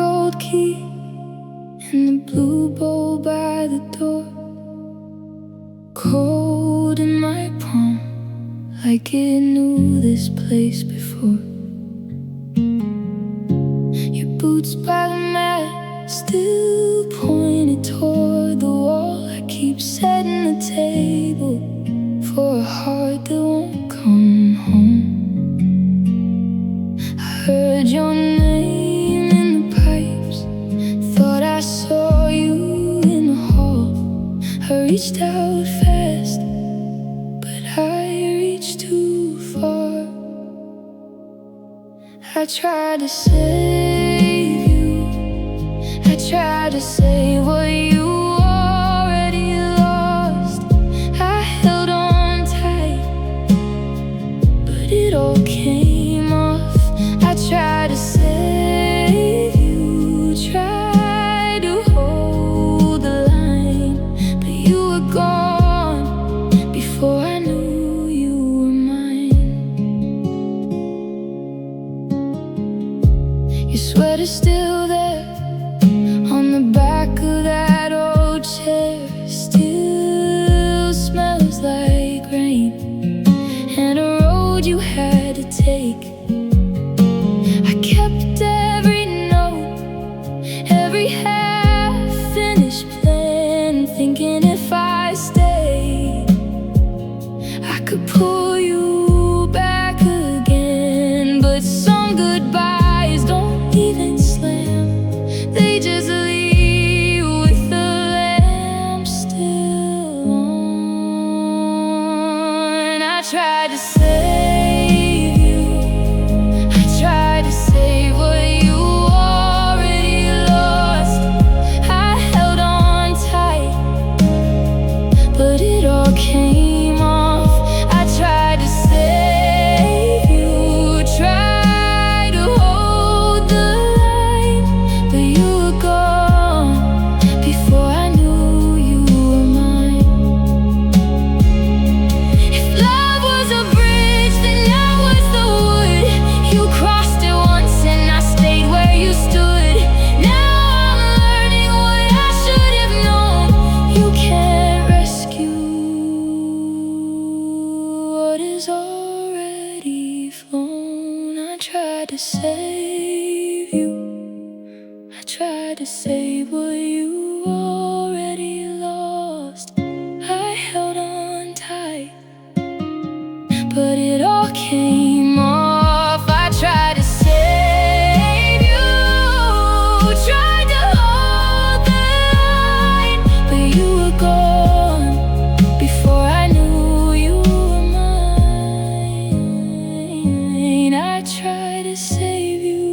gold key in the blue bowl by the door, cold in my palm, like it knew this place before. Your boots by the mat still pointed toward the wall. I keep setting the table for a heart that won't come home. I heard your name in the pipes, thought I saw you in the hall. I reached out fast, but I reached too far. I tried to save you, I tried to save what you already lost. I held on tight, but it all came off. I tried to save you, tried to hold the line, but you were gone before I knew you were mine. Your sweater's still there on the back of that old chair, still smells like rain and a road you had to take. I kept every note, every half-finished plan, thinking if I stayed, I could pull you back again. But some goodbyes don't even slam, they just leave with the lamp still on. I tried to save you, I tried to save what you already lost. I held on tight, but it all came off. I tried to save you, tried to hold the line, but you were gone before I knew you were mine. If love was a bridge, then I was the wood. You crossed it once and I stayed where you stood. Now I'm learning what I should have known. You can't rescue what is already flown. I tried to save you, I tried to save what you already lost. I held on tight, but it all came off. I tried to save you, tried to hold the line, but you were gone before I knew you were mine. I tried to save you,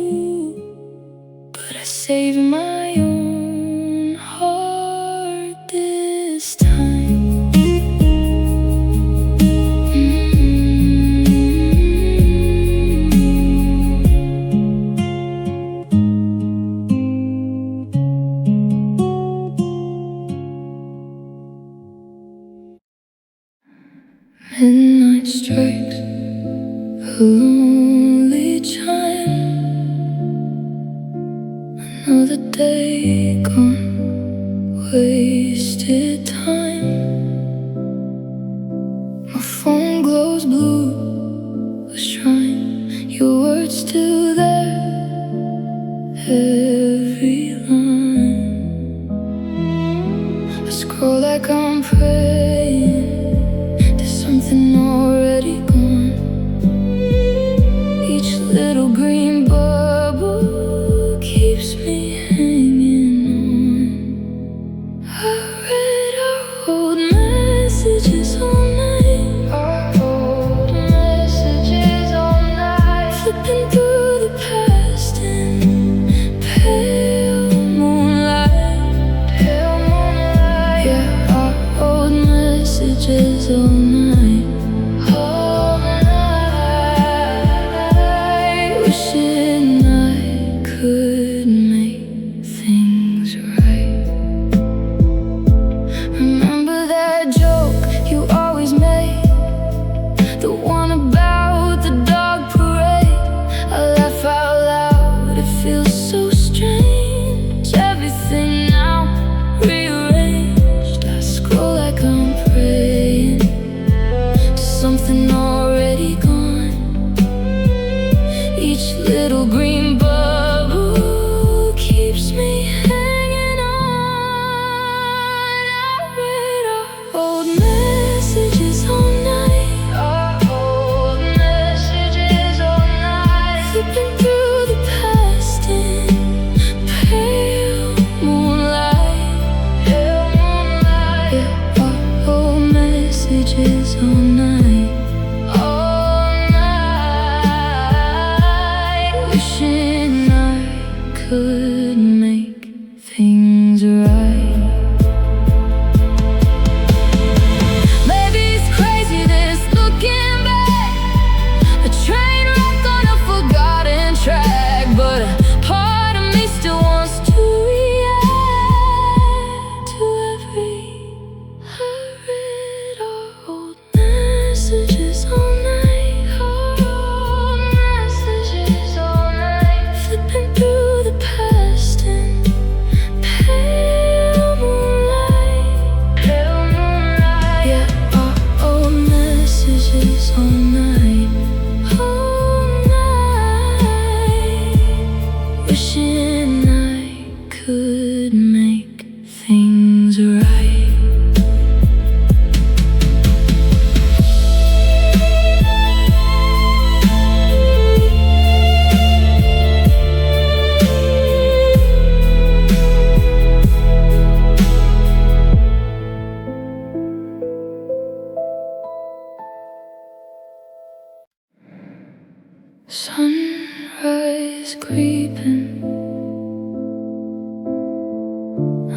but I saved my own heart this time. Midnight strikes, a lonely chime. Another day gone, wasted time. My phone glows blue, a shrine. Your words still there, every line. I scroll like I'm praying, there's something already gone. Each little green bubble keeps me hanging on. I read our old messages all night, flipping through the past in pale moonlight. Yeah, our old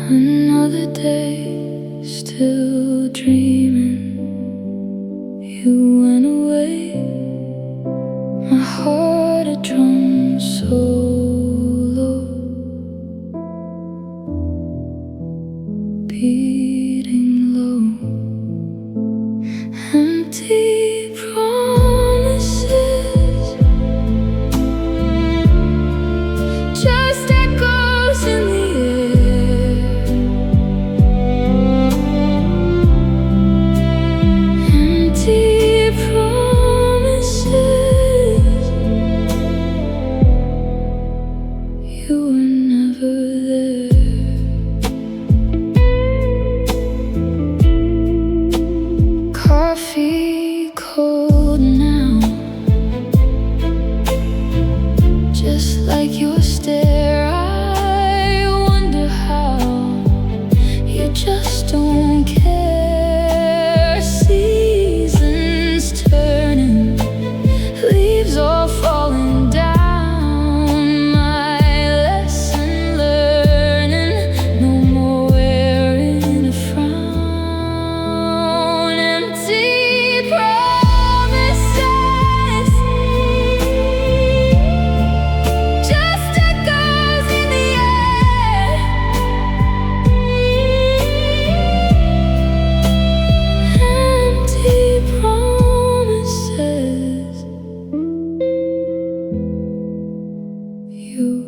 Another day, still dreaming. You went away. My heart a drum solo, beating low. Empty promises, just echoes in the air. Empty promises, you were never there. Coffee cold now, just like your stare. I wonder how you just don't care. Seasons turning, leaves all falling down. My lesson learning, no more wearing a frown. Empty promises, just echoes in the air. Empty promises, you.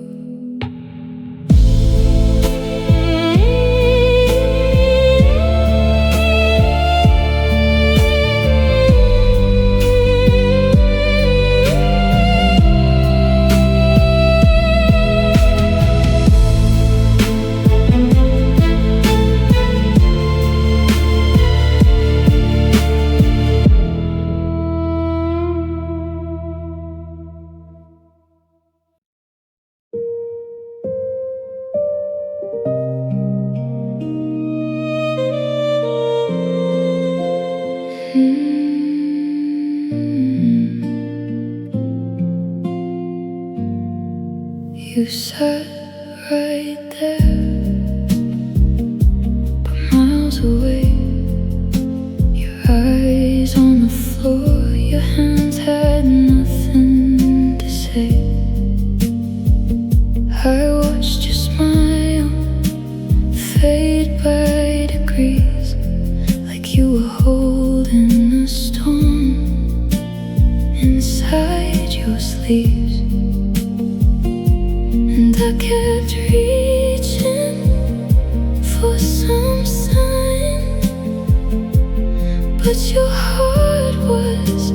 You sat right there, but miles away. Your eyes on the floor, your hands had nothing to say. I watched your smile fade by degrees, like you were holding a storm inside your sleeves. And I kept reaching for some sign, but your heart was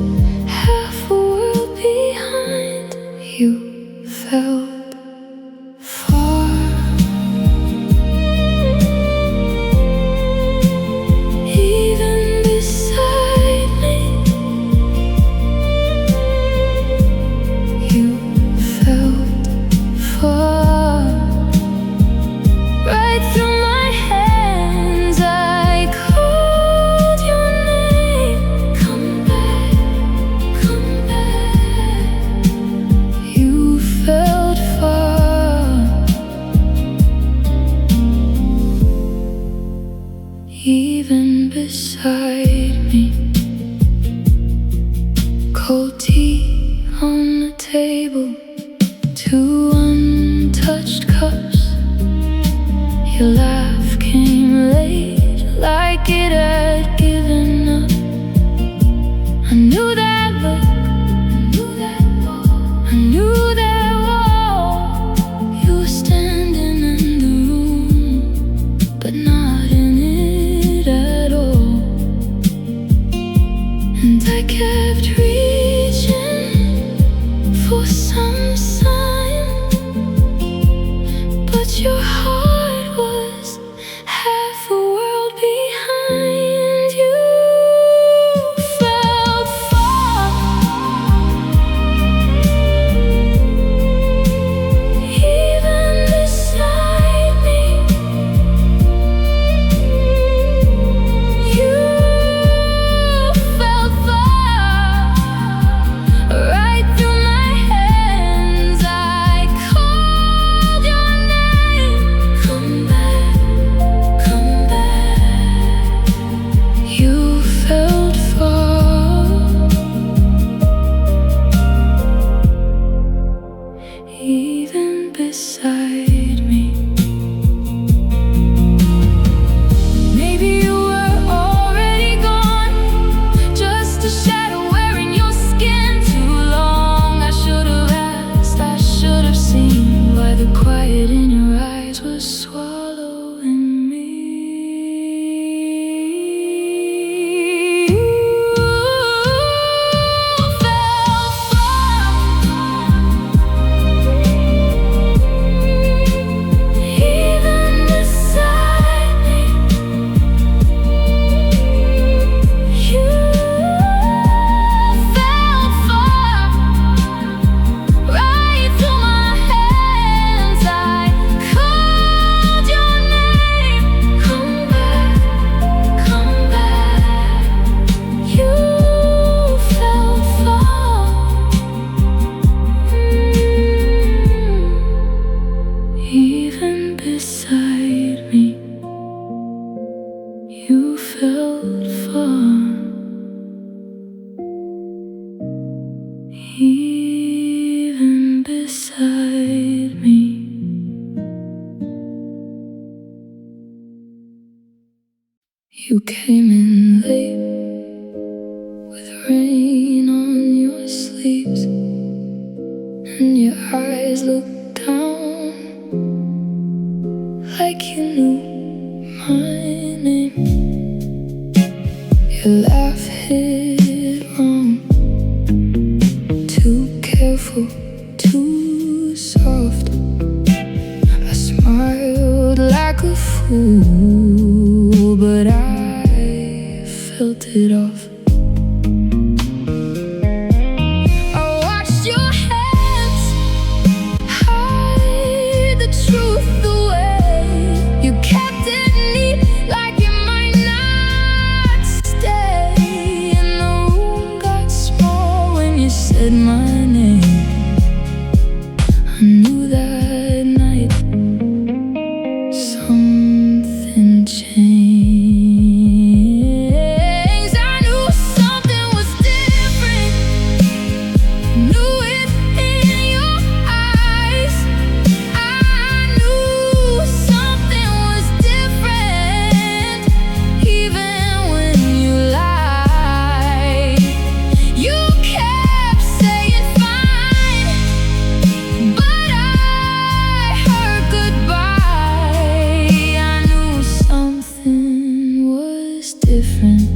half a world behind. You felt far, even beside me. You felt far, right through my hands. I called your name. Come back, come back. You felt far, even beside me. Cold tea on the table, two untouched cups. Your laugh came late, like it had given up. I knew that look, I knew that wall. You were standing in the room, but not in it at all. And I kept reaching for some sign, but your heart was half a world behind. You felt far, even beside me. You felt far, right through my hands. I called your name. You came in late with rain on your sleeves, and your eyes looked down like you knew my name. Your laugh hit wrong, too careful, too soft. I smiled like a fool, but I felt it off. I watched your hands hide the truth away. You kept it neat, like it might not stay. And the room got small when you said my name. I knew that night something changed. I knew something was different, knew it in your eyes. I knew something was different, even when you lied. You kept saying fine, but I heard goodbye. I knew something was different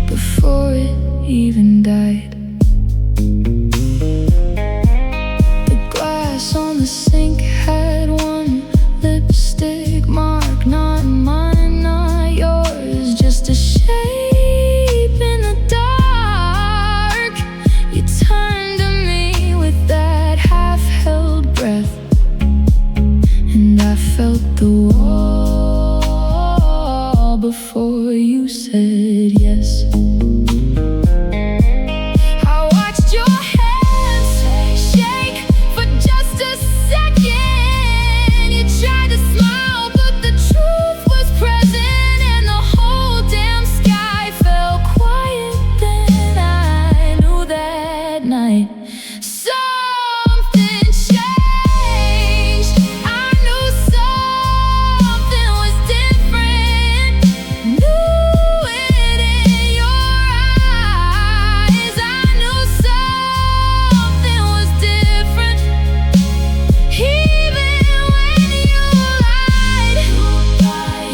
before it even died. The glass on the sink had one lipstick mark, not mine, not yours, just a shape in the dark. You turned to me with that half-held breath, and I felt the wall before you said yes. I watched your hands shake for just a second. You tried to smile, but the truth was present, and the whole damn sky fell quiet. Then I knew that night something changed. I knew something was different, knew it in your eyes. I knew something was different, even when you lied.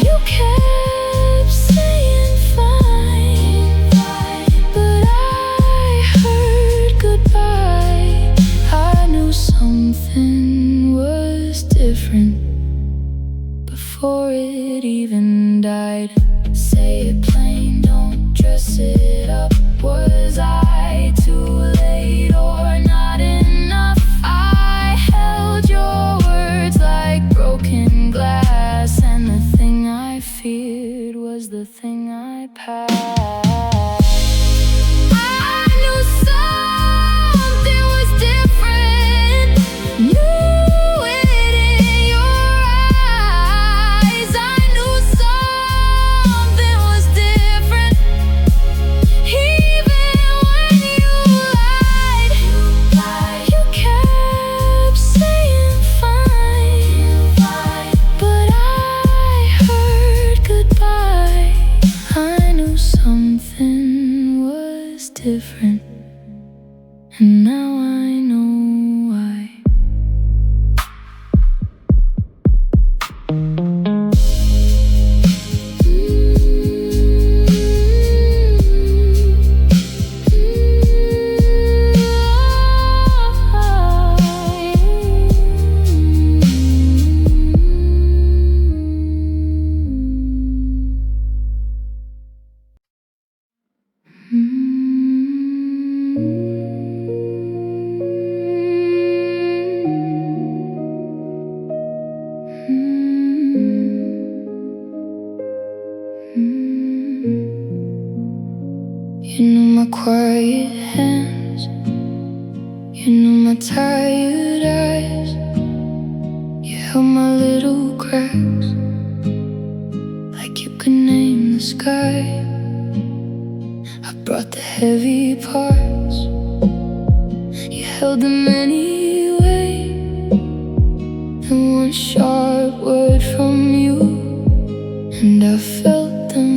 You kept saying fine, but I heard goodbye. I knew something was different before it even died. Say it plain, don't dress it up. Was I too late or not enough? I held your words like broken glass, and the thing I feared was the thing I passed. I knew something was different, knew it in your eyes. I knew something was different, even when you lied. You kept saying fine, but I heard goodbye. I knew something was different, and now I know why. You know my quiet hands, you know my tired eyes. You held my little cracks like you could name the sky. I brought the heavy parts, you held them anyway. And one sharp word from you, and I felt them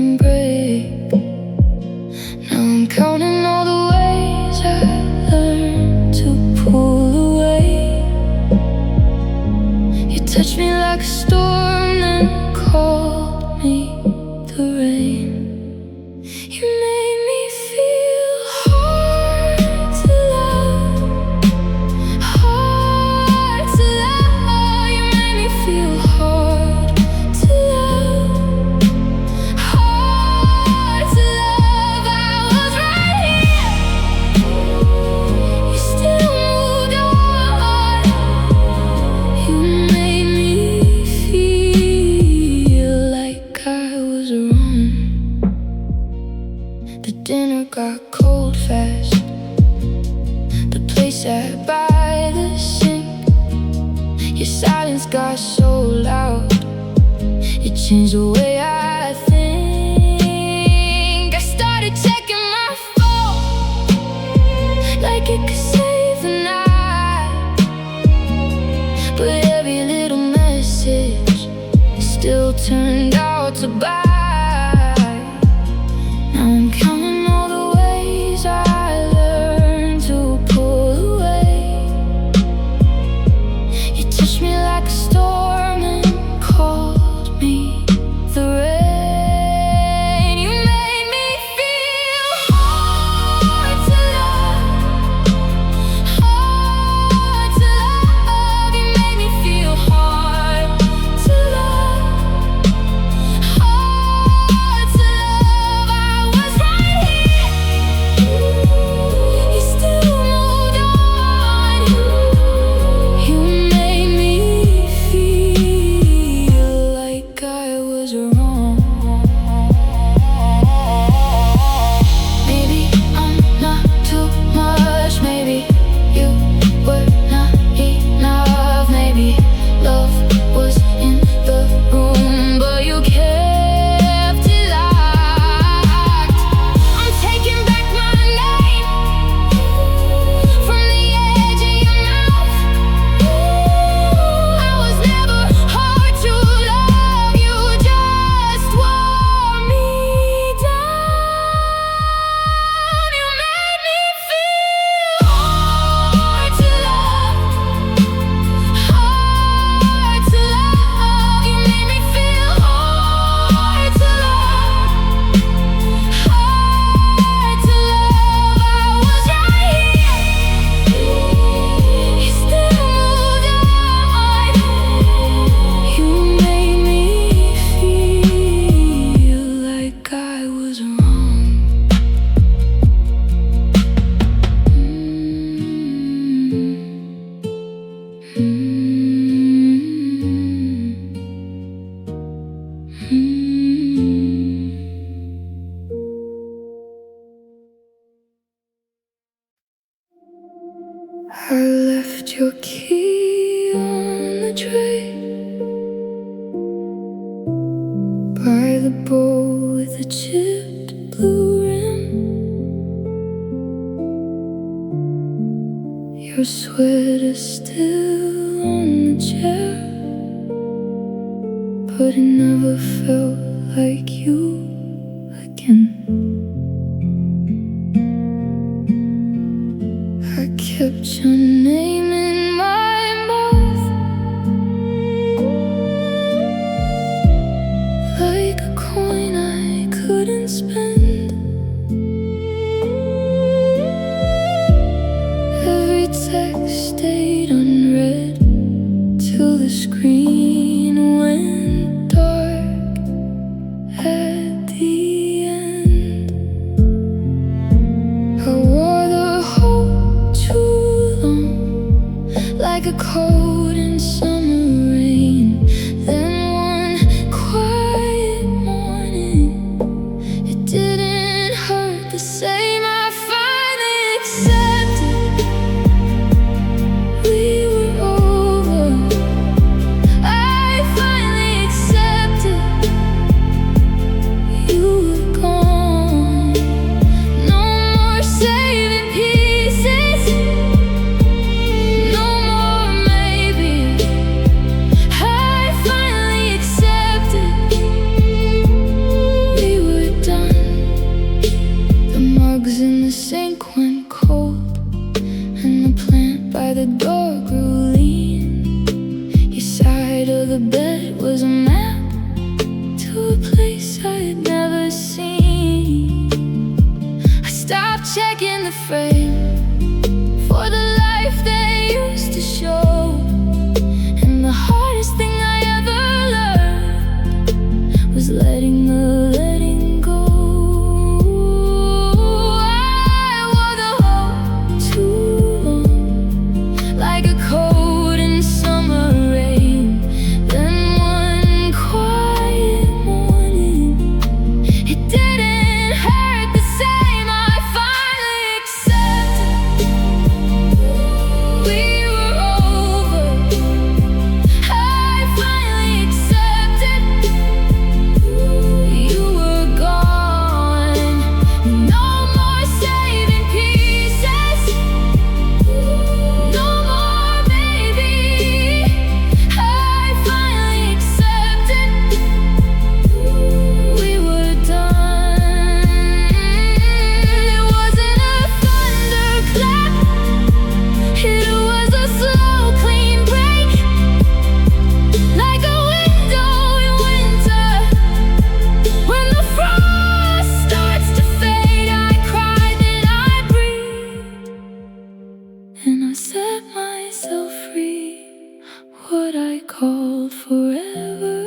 storm, then called me the rain. You made me feel hard to love, hard to love. You made me feel hard to love, hard to love. I was right here, you still moved on. You made me feel like I was wrong. The dinner got cold fast. The place sat by the sink. Your silence got so loud, it changed the way I think. I started checking my phone, like it could save the night. But every little message still turned out to bite. Now I'm counting all the ways I learned to pull away. You touched me like a storm and called me the rain. You made me feel hard to love, hard to love. You made me feel hard to love, hard to love. I was right here, you still moved on. You made me feel like I was wrong. Maybe I'm not too much, maybe you were not enough. Maybe love was in the room, but you kept it locked. I'm taking back my name from the edge of your mouth. I was never hard to love, you just wore me down. You made me feel hard to love, hard to love. You made me feel hard to love, hard to love. I was right here, you still moved on. You made me feel like I was wrong. I left your key on the tray by the bowl with a chipped blue rim. Your sweater still on the chair, but it never felt like you again. I kept your name in my mouth, like a coin I couldn't spend. Every text stayed unread till the screen went dark at the end. I wore the hope too long, was a map to a place I had never seen. I stopped checking the frame for the life they used to show. And the hardest thing I ever learned was letting go. I wore the hope too long, like a coat in summer rain. Then one quiet morning, it didn't hurt the same. I finally accepted we were over. I finally accepted you were gone. No more saving pieces, no more, baby. I finally accepted we were done. It wasn't a thunderclap, it was a slow, clean break, like a window in winter. When the frost starts to fade, I cry, then I breathe, and I set myself free. What I called forever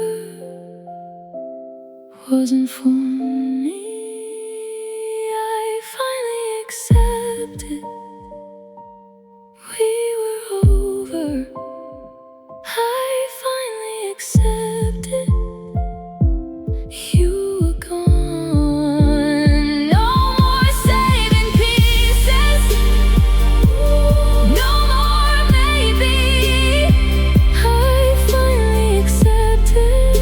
wasn't for me. I finally accepted we were over. I finally accepted you were gone. No more saving pieces, no more, maybe. I finally accepted.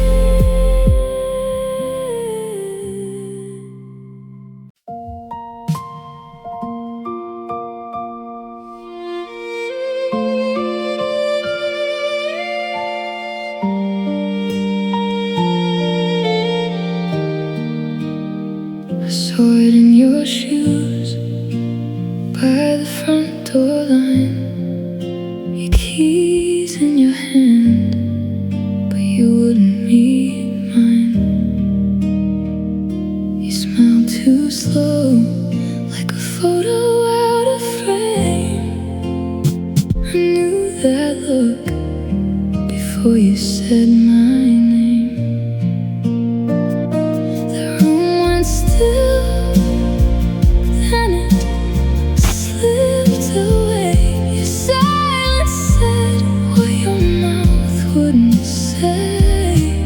I saw it in your shoes by the front door line, your keys in your hand, but you wouldn't meet mine. You smiled too slow, like a photo out of frame. I knew that look before you said my name. The room went still, then it slipped away. Your silence said what your mouth wouldn't say.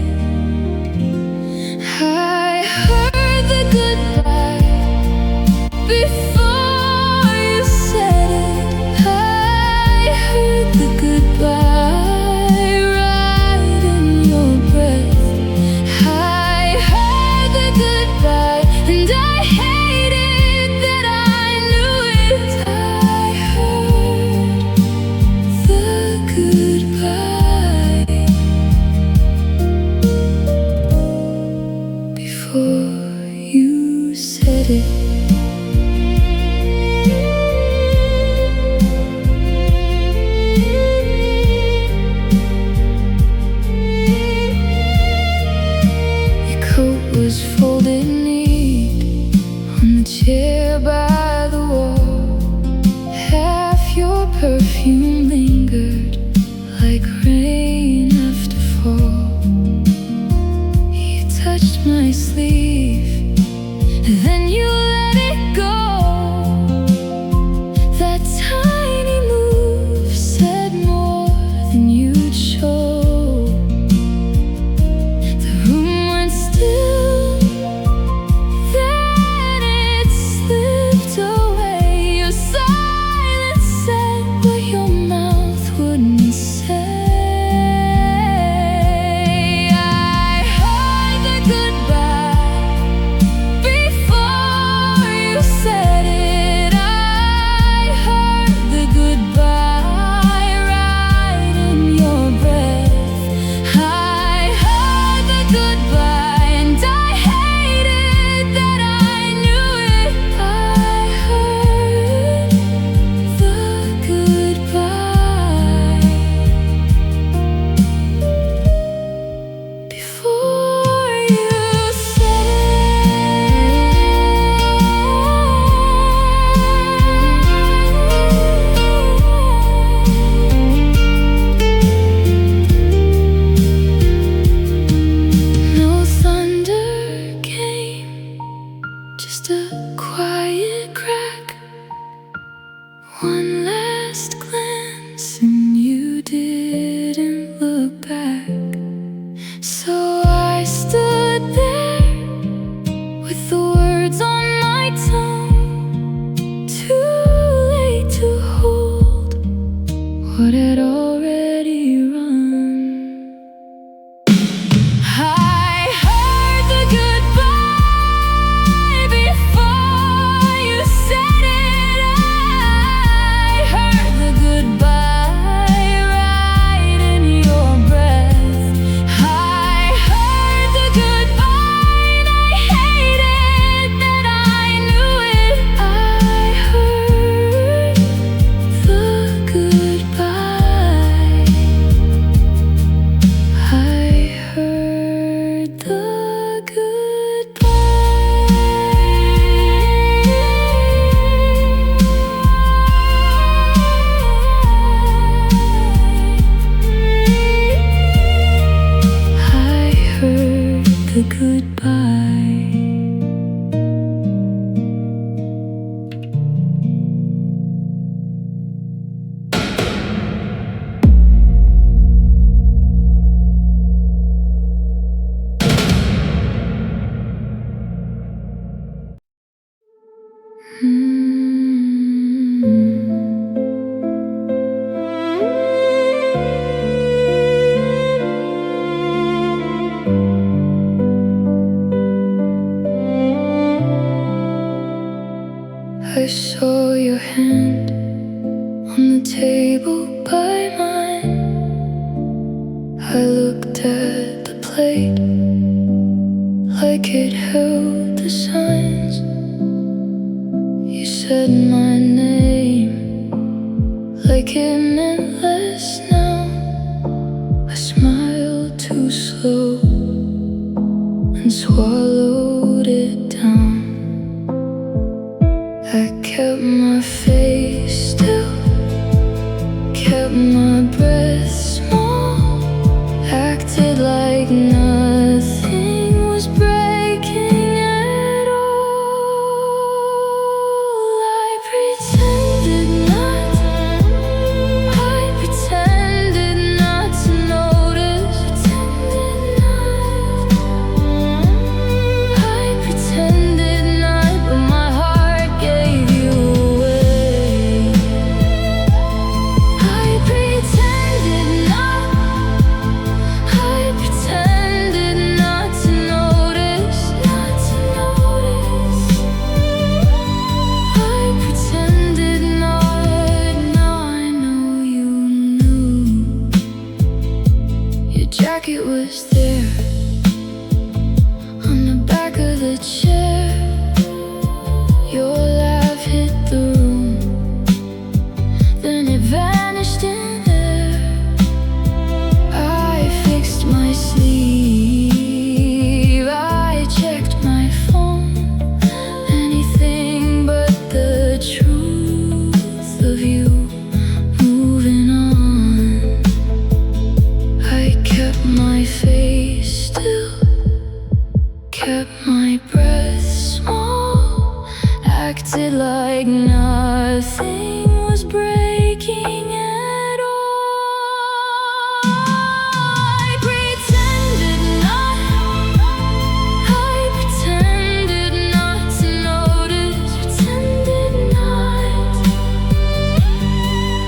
I heard the goodbye before you said it. I heard the goodbye right in your breath. I heard the goodbye, and I hated that I knew it. I heard the goodbye before you said it. Your coat was folded neat on the chair by the wall. Half your perfume lingered like rain after fall. You touched my sleeve, then you let it go. That tiny move said more than you'd show. The room went still, then it slipped away. Your silence said what your mouth wouldn't say. I heard the goodbye the goodbye. I saw your hand on the table by mine. I looked at the plate like it held the signs. You said my name like it meant less now. I smiled too slow and swallowed it down. I kept my face still, kept my breath small, acted like nothing was breaking at all. I pretended not, I pretended not to notice, I pretended not, but my heart gave you away. I pretended not, I pretended not to notice, not to notice. I pretended not, now I know you knew. Your jacket was there on the back of the chair. Your laugh hit the room, then it vanished in air. I fixed my sleeve, I checked my phone, anything but the truth of you moving on. I kept my face still, kept my breath small, acted like nothing was breaking at all. I pretended not, I pretended not to notice, pretended not,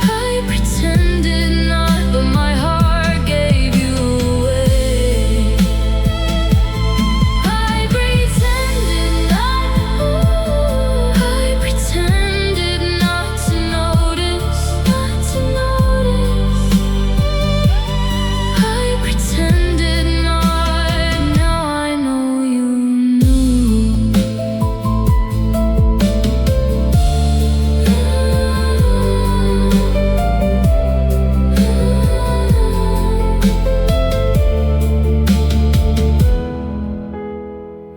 I pretended not, but my heart gave you away. I pretended not, I pretended not to notice, not to notice. I pretended not, now I know you knew.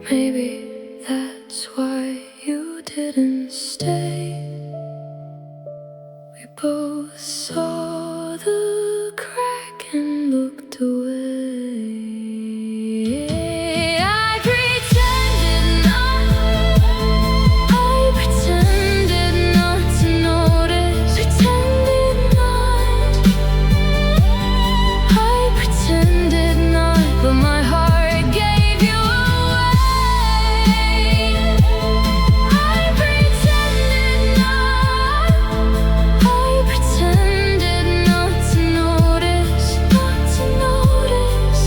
Maybe that's why you didn't stay. We both saw the crack and looked away. I pretended not, I pretended not to notice, pretended not, I pretended not, but my heart gave you away. I pretended not, I pretended not to notice, not to notice.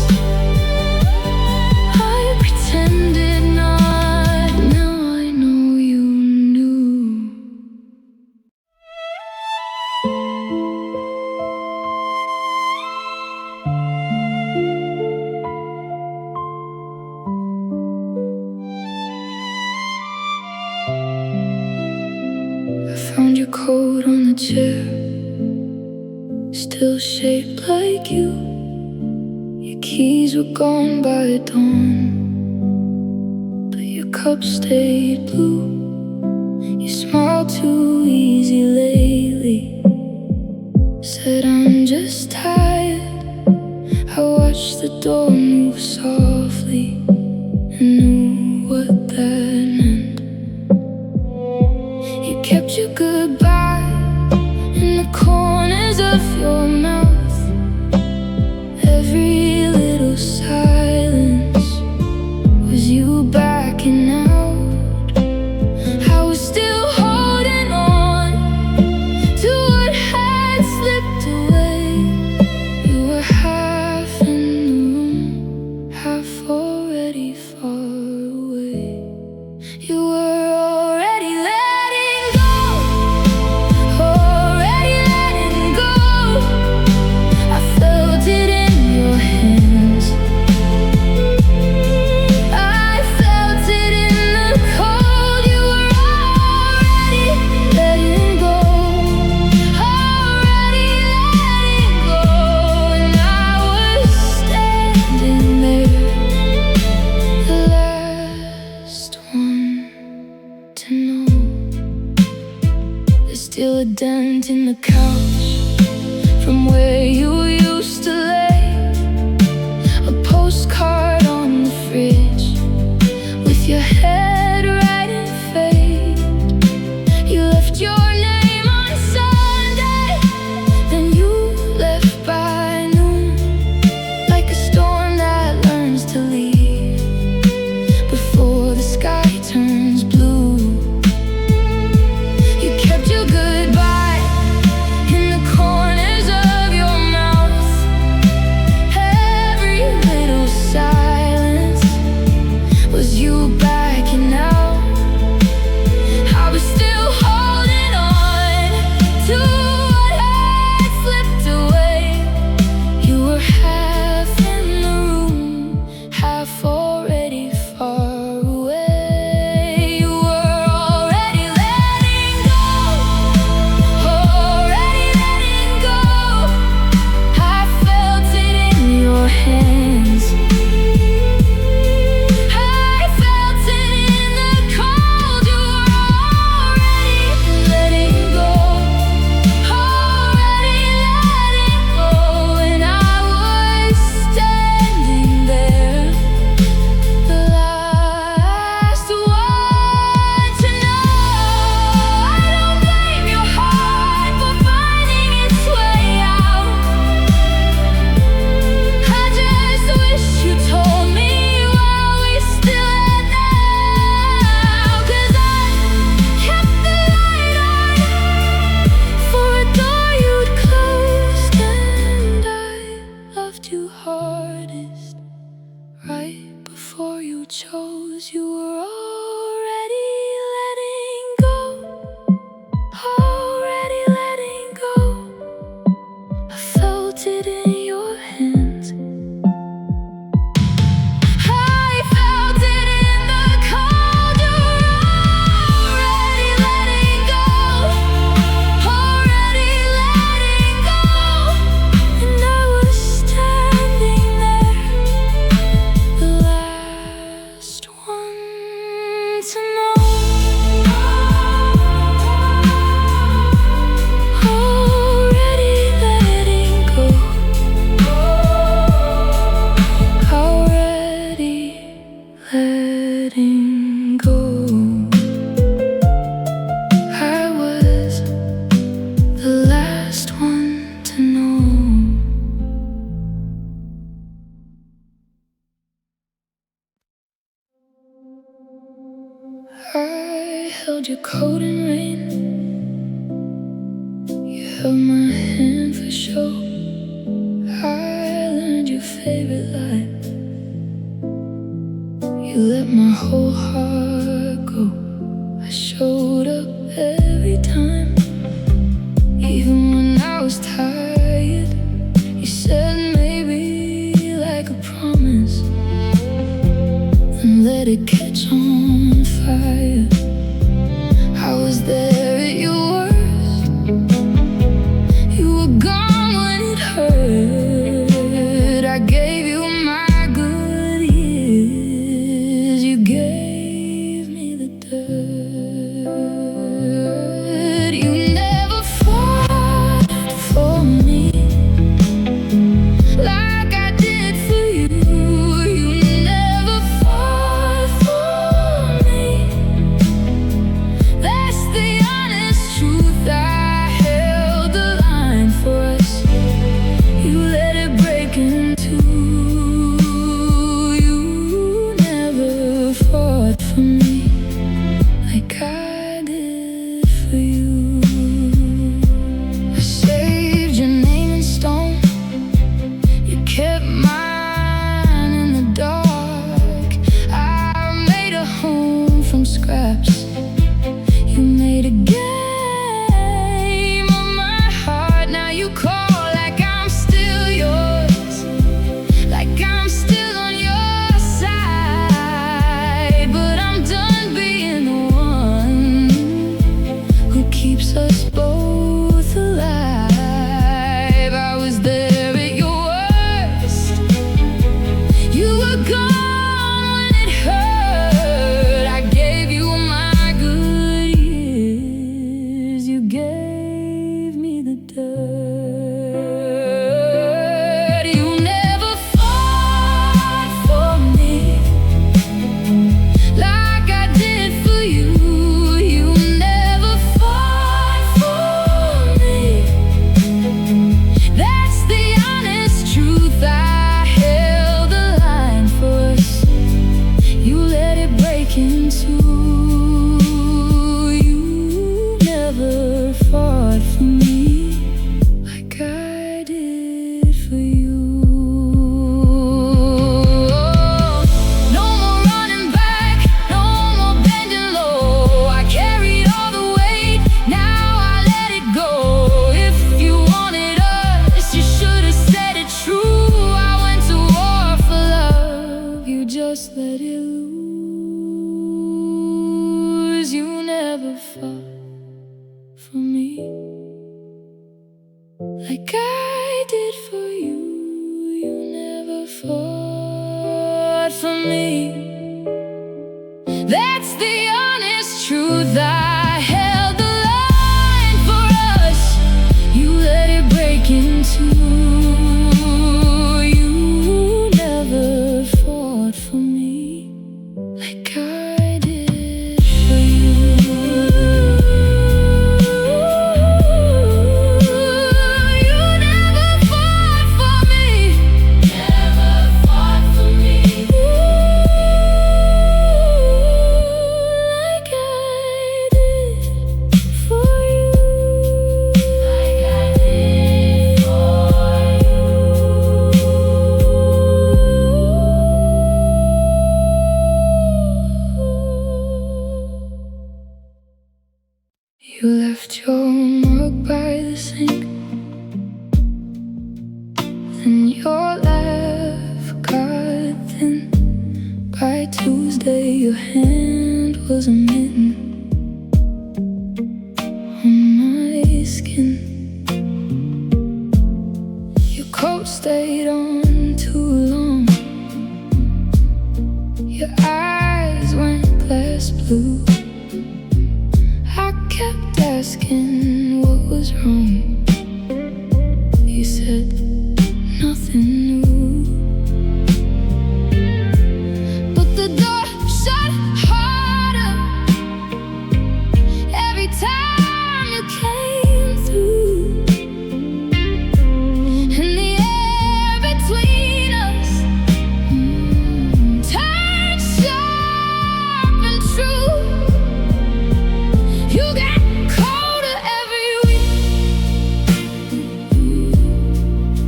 I pretended not, now I know you knew. I found your coat on the chair, still shaped like you. Your keys were gone by dawn, but your cup stayed blue. You smiled too easy lately, said I'm just tired. I watched the door move softly, dent in the couch from where you used to lay. A postcard on the fridge with your head right in fade. You left your name on Sunday, then you left by noon, like a storm that learns to leave before the sky turns blue. You kept your goodbye in the corners of your mouth. Every little silence was you backing out. I was still holding on to what had slipped away. You were half in the room, half already far away. You were already letting go, already letting go. I felt it in your hands. I felt it in the cold. You were already letting go, already letting go. And I was standing there, the last one to know. I don't blame your heart for finding its way out. I just wish you told me while we still had now. 'Cause I kept the light on for a door you'd closed, and I loved you hardest right before you chose. You were already letting go, already letting go. I felt it in your hands. I felt it in the cold. You were already letting go, already letting go. And I was standing there, the last one to know. Already letting go, already letting go. I was the last one to know. I held your coat in rain. You held my hand for show. I learned your favorite line. You let my whole heart go. I showed up every time, even when I was tired. You said maybe, like a promise, and let it catch on fire. I was there at your worst. You were gone when it hurt. I gave you my good years. You gave me the dirt. You never fought for me like I did for you. You never fought for me. That's the just let it lose. You never fought for me like I did for you. You never fought for me. That's the honest truth. I held the line for us. You let it break in two. You never fought for me like I did for you. You never fought for me. Never fought for me. Like I did for you. Like I did for you. You left your mug by the sink, then your laugh got thin. By Tuesday your hand was a mitten on my skin. Your coat stayed on too long. Your eyes went glass blue. I kept asking what was wrong. You said nothing new, but the door shut harder every time you came through. And the air between us turned sharp and true. You got colder every week,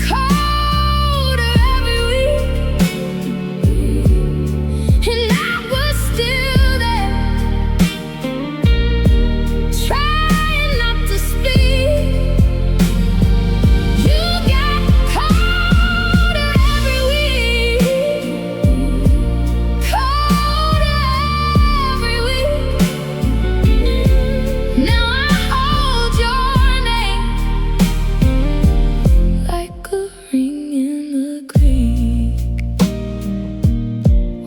colder every week, and I was still there, trying not to speak. You got colder every week, colder every week. Now I hold your name like a ring in the creek.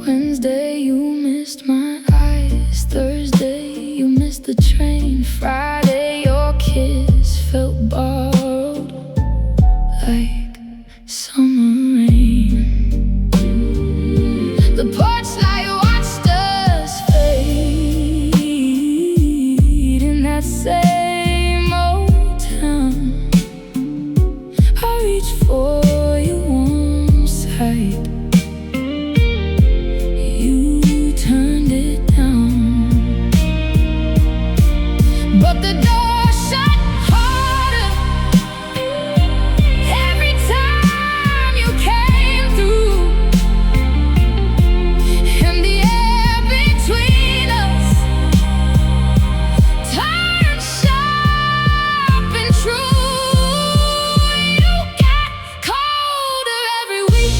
Wednesday you missed my eyes. Thursday you missed the train. Friday your kiss felt borrowed like summer rain. The porch light watched us fade in that same old town. I reached for your warm side. You turned it down, but the door shut harder every time you came through. And the air between us turned sharp and true. You got colder every week,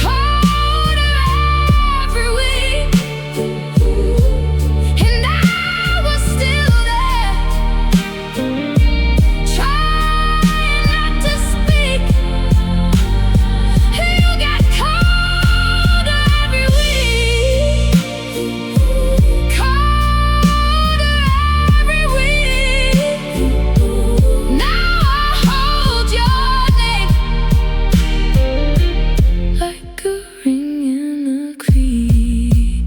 colder every week, and I was still there, trying not to speak. You got colder every week, colder every week. Now I hold your name like a ring in the creek.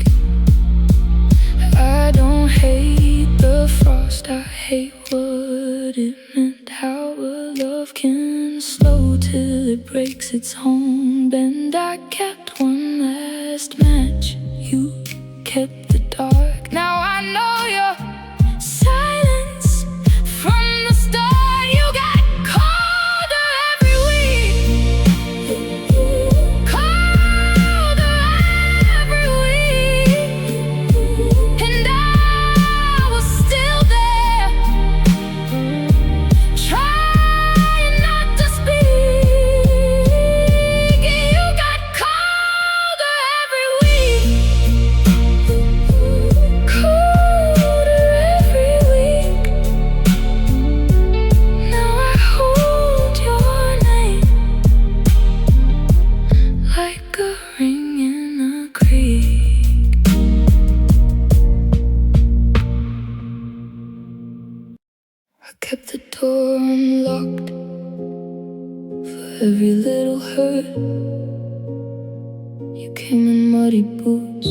I don't hate the frost, I hate what it meant. How a love can slow till it breaks its own bend. I kept one last match, you kept the dark. Now I know your silence from the start. You got colder every week, colder every week, and I was still there, trying not to speak. You got came in muddy boots,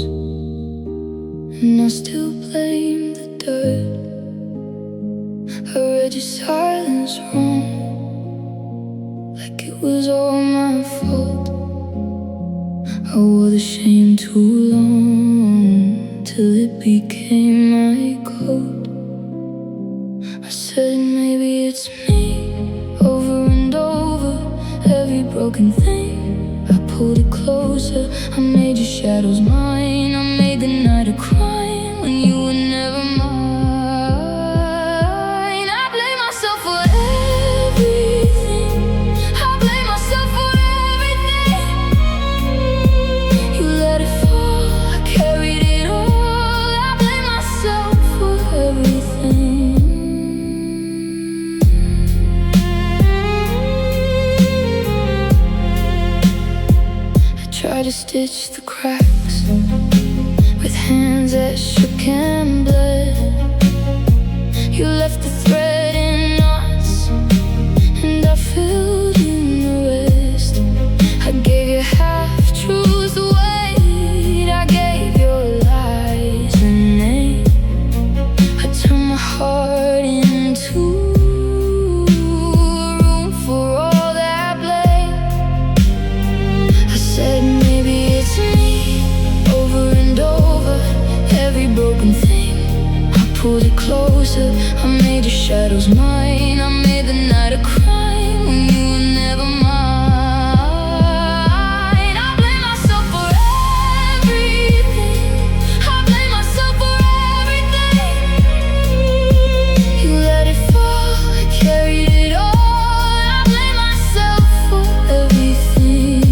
and I still blame the dirt. I read your silence wrong, like it was all my fault. I wore the shame too long, till it became my coat. I said maybe it's me, over and over, every broken thing. I pulled it closer, I made your shadows mine. I made the night a crime when you were never mine. I blame myself for everything. I blame myself for everything. You let it fall, I carried it all. I blame myself for everything. Try to stitch the cracks with hands that shook and bled. You left the thread in knots, and I filled in the rest. I gave you half-truths weight, I gave your lies a name. I turned my heart into a room for all that blame. I said maybe it's me, over and over, every broken thing. I pulled it closer, I made your shadows mine. I made the night a crime when you were never mine. I blame myself for everything. I blame myself for everything. You let it fall, I carried it all. I blame myself for everything.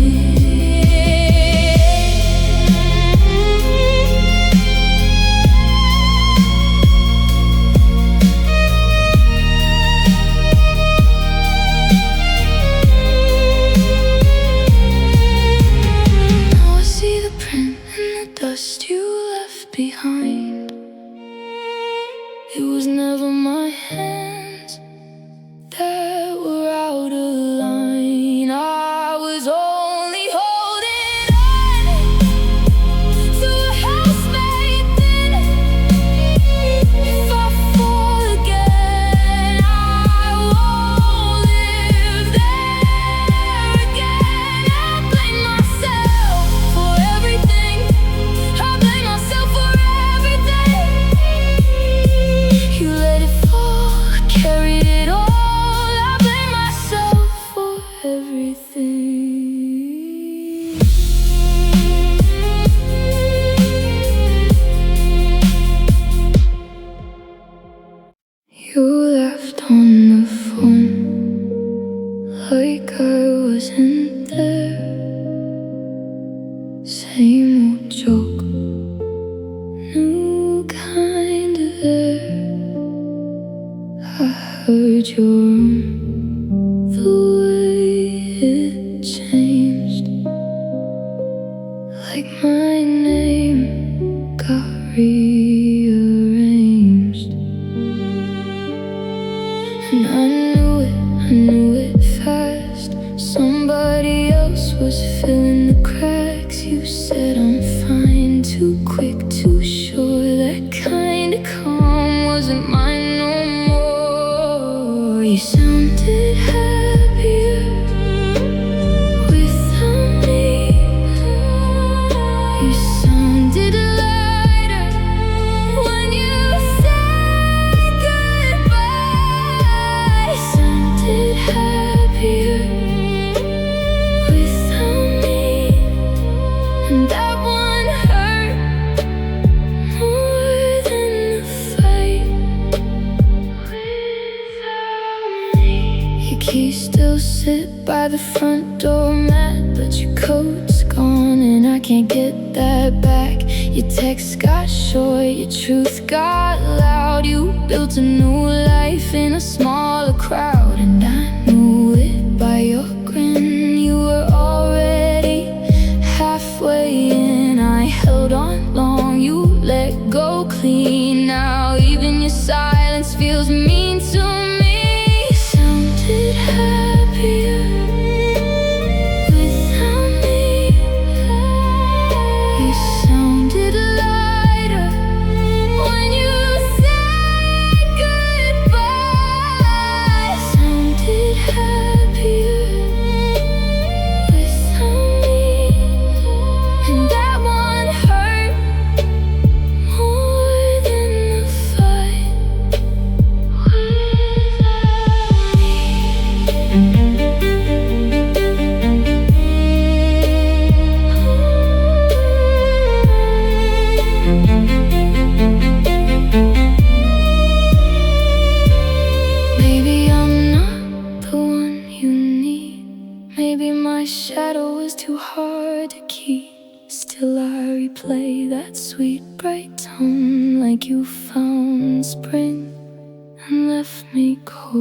Now I see the print in the dust you left behind. It was never my hands that were out of line. I was only holding on to a house made thin. If I fall again, I won't live there again. I blame myself for everything. I blame myself for everything. You let it fall, I carried it all. I blame myself for everything. You left on the phone like I wasn't there. Same old joke, new kind of air. I heard your room, the way it changed, like my name got rearranged. And I knew it fast. Somebody else was filling the cracks. You said I'm fine, too quick, too sure. That kind of calm wasn't mine no more. You sounded happier without me. You sounded lighter when you said goodbye. You sounded happier without me, and that one hurt more than the fight without me. Your keys still sit by the front doormat, but your coat's gone and I can't get that back. Your text got short, your truth got loud. You built a new life in a smaller crowd, and I knew it by your grin. You were already halfway in. I held on long, you let go clean. Now even your silence feels mean to me. You sounded happier without me. hard to keep. Still I replay that sweet bright tone, like you found spring and left me cold.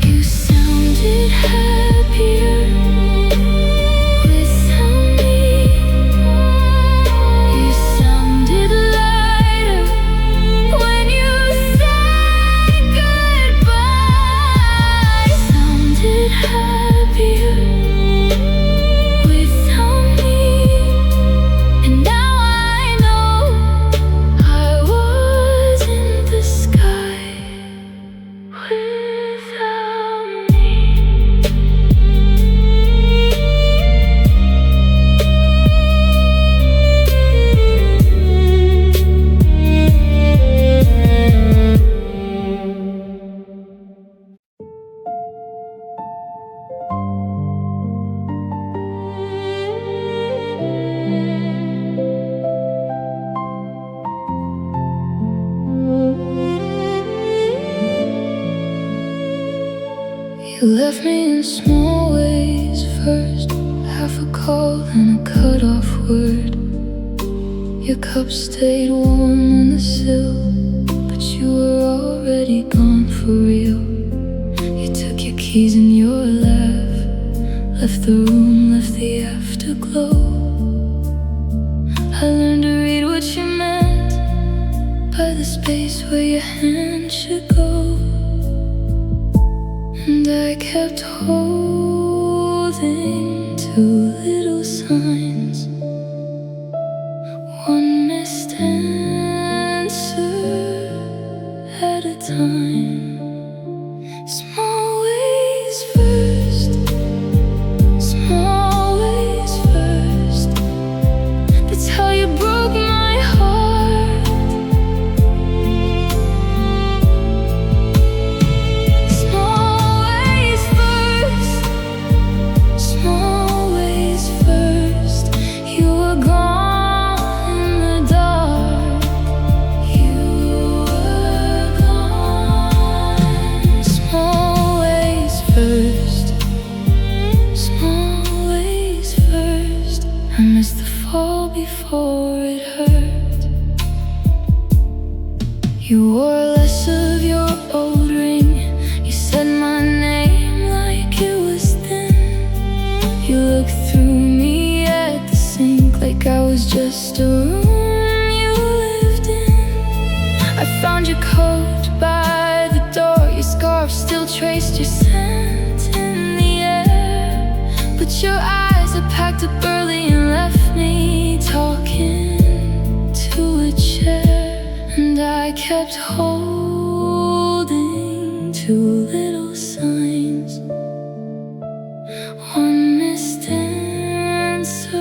You sounded happier without me. You sounded lighter when you said goodbye. Sounded happier without me. And now I know I was in the sky without me. You left me in small ways first, half a call and a cut-off word. Your cup stayed warm on the sill, but you were already gone for real. You took your keys and your laugh, left the room, left the afterglow. I learned to read what you meant by the space where your hand should go. And I kept holding two little signs, one missed answer at a time. Small ways first, small ways first. That's how you broke my heart. Small ways first, small ways first. You were gone in the dark. You were gone. Small ways first, small ways first. I missed the fall before it hurt. You wore less of your old ring. You said my name like it was thin. You looked through me at the sink like I was just a room you lived in. I found your coat by the door. Your scarf still traced your scent in the air. But your eyes had packed up early and left me talking to a chair. And I kept holding two little signs, one missed answer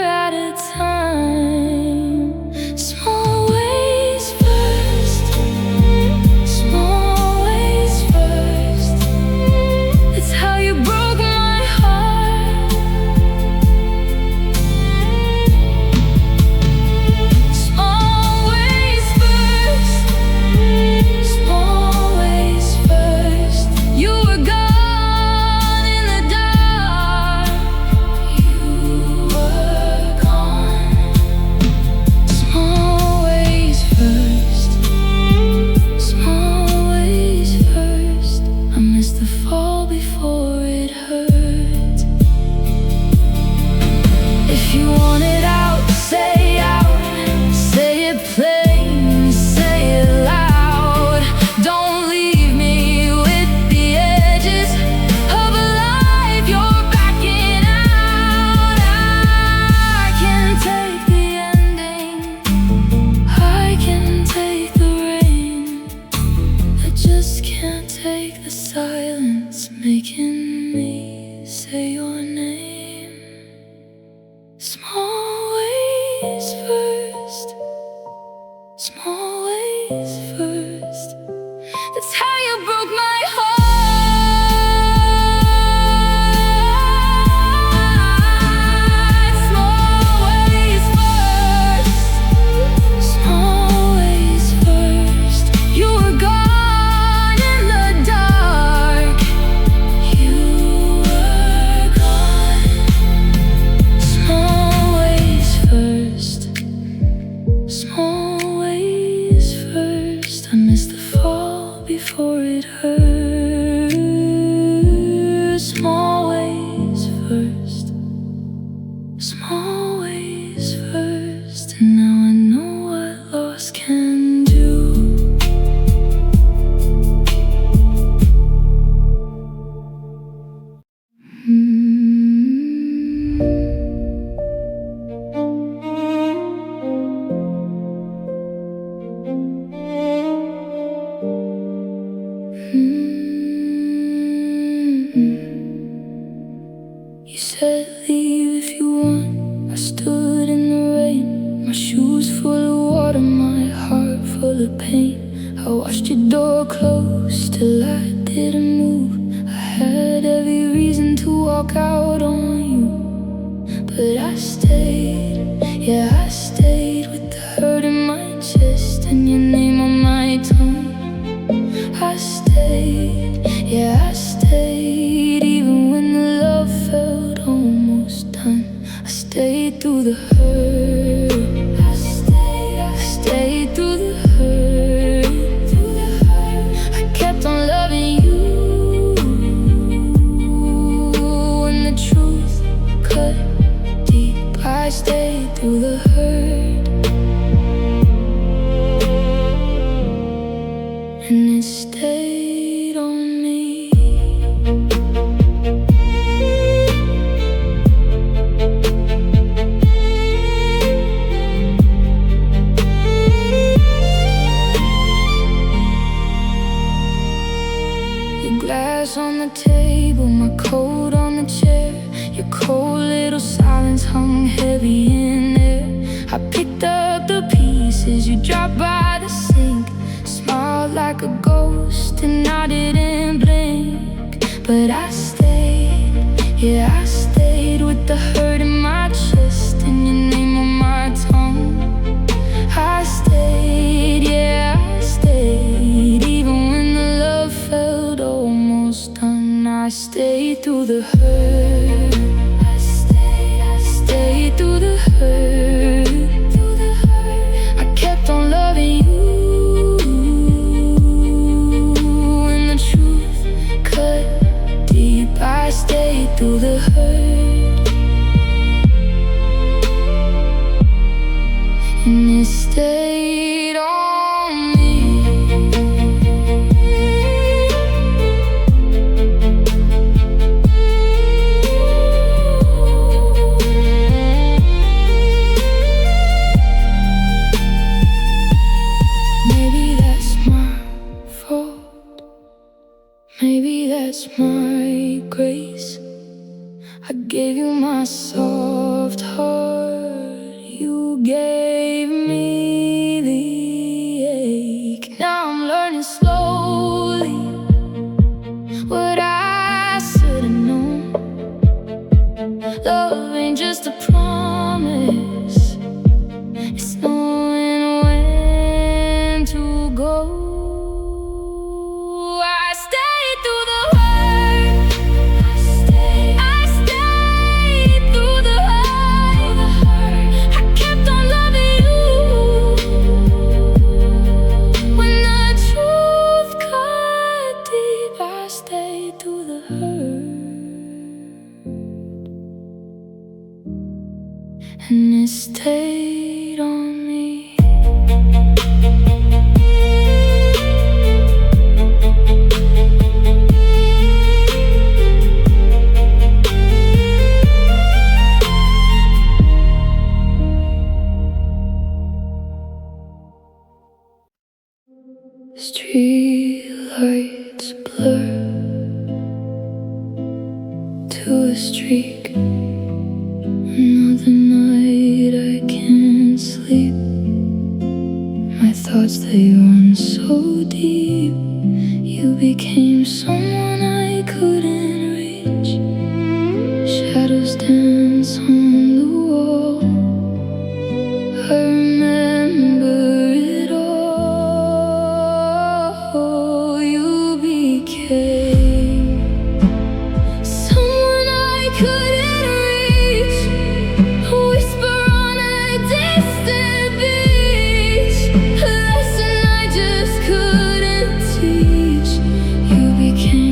at a time. Small ways first, small ways first. It's how you broke my heart. Small ways first, small ways first. You were gone in the dark. You were gone. Small ways first, small ways first. I missed the fall before it hurt. If you want it out, say it plain, say it loud. Don't leave me with the edges of a life you're backing out. I can take the ending, I can take the rain. I just can't take the silence making me say your name. Small ways first, small ways first. That's how you broke my heart. Small ways first, small ways first. You were gone in the dark. small ways first, small ways first. And now I know what loss can do. You said leave if you want. I stood in the rain, my shoes full of water, my heart full of pain. I watched your door close till I didn't move. I had every reason to walk out on you, but I stayed, yeah I stayed, with the hurt in my chest and your name on my tongue. I stayed, yeah I stayed, even when the love felt almost done. I stayed through the hurt. I stayed through the hurt. I kept on loving you when the truth cut deep. I stayed through the hurt, and it stayed on me. Your glass on the table, my coat on the chair. Your cold little silence hung heavy in air. I picked up the pieces you dropped by the sink, smiled like a ghost and I didn't blink. But I stayed, yeah I stayed, with the hurt in my chest and your name on my tongue. I stayed, yeah I stayed, even when the love felt almost done. I stayed through the hurt. I stayed through the hurt. I kept on loving you when the truth cut deep. I stayed through the hurt, and it stayed on me. Maybe that's my fault, maybe that's my grace. I gave you my soft heart, you gave me the ache. Now I'm learning slowly what I should've known. Love ain't just a promise, it's knowing when to go. I stayed through the hurt. I stayed through the hurt. I kept on loving you when the truth cut deep. I stayed through the hurt, and it stayed on me. Street lights blur to a streak. Another night I can't sleep. My thoughts, they run so deep. You became someone I couldn't reach. Shadows dance on the wall. I remember it all. You became someone I couldn't reach. A whisper on a distant beach, a lesson I just couldn't teach. You became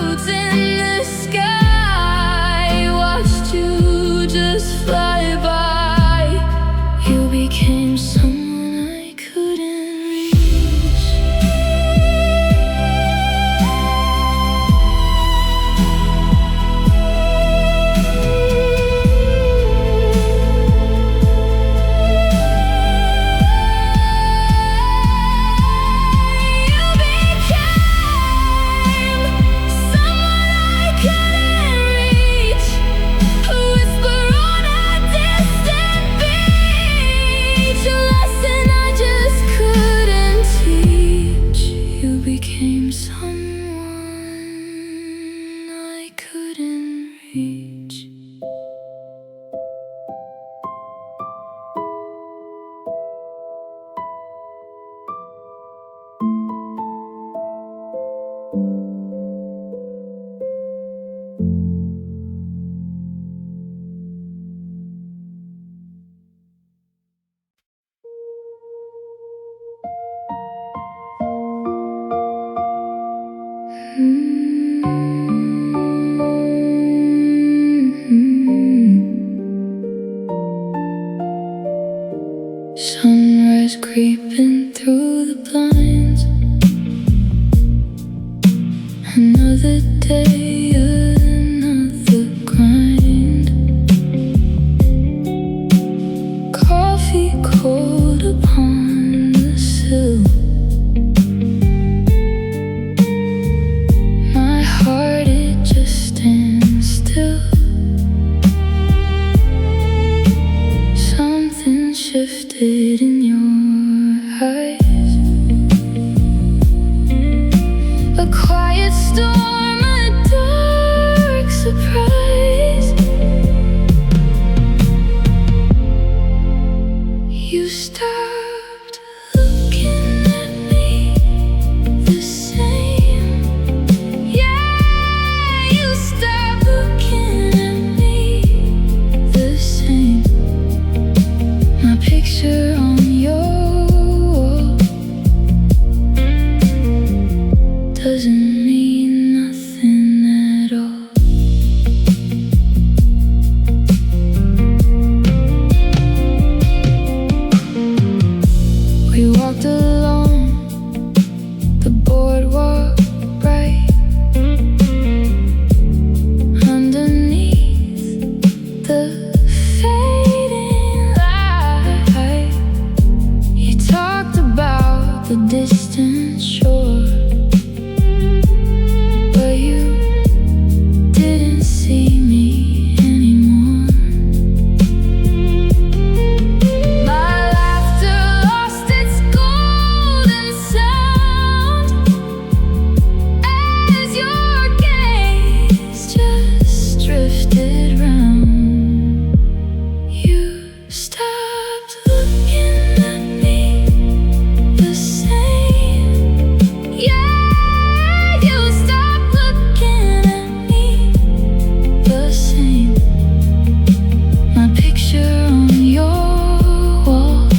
clouds in the sky, watched you just fly by. You became someone I couldn't reach. You became someone I couldn't reach. A whisper on a distant beach, a lesson I just couldn't teach. You became someone I couldn't reach. Sunrise creeping through the blinds. Another day, another grind. Coffee cold upon the sill. My heart, it just stands still. Something shifted in your eyes. A quiet storm, a dark surprise. You stopped looking at me the same. Yeah, you stopped looking at me the same. My picture on your wall doesn't mean nothing at all. We walked along the boardwalk bright, underneath the fading light. You talked about the distant shore, but you didn't see me anymore. My laughter lost its golden sound as your gaze just drifted round. You stopped looking at me the same. Yeah, you stopped looking at me the same. My picture on your wall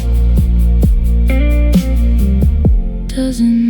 doesn't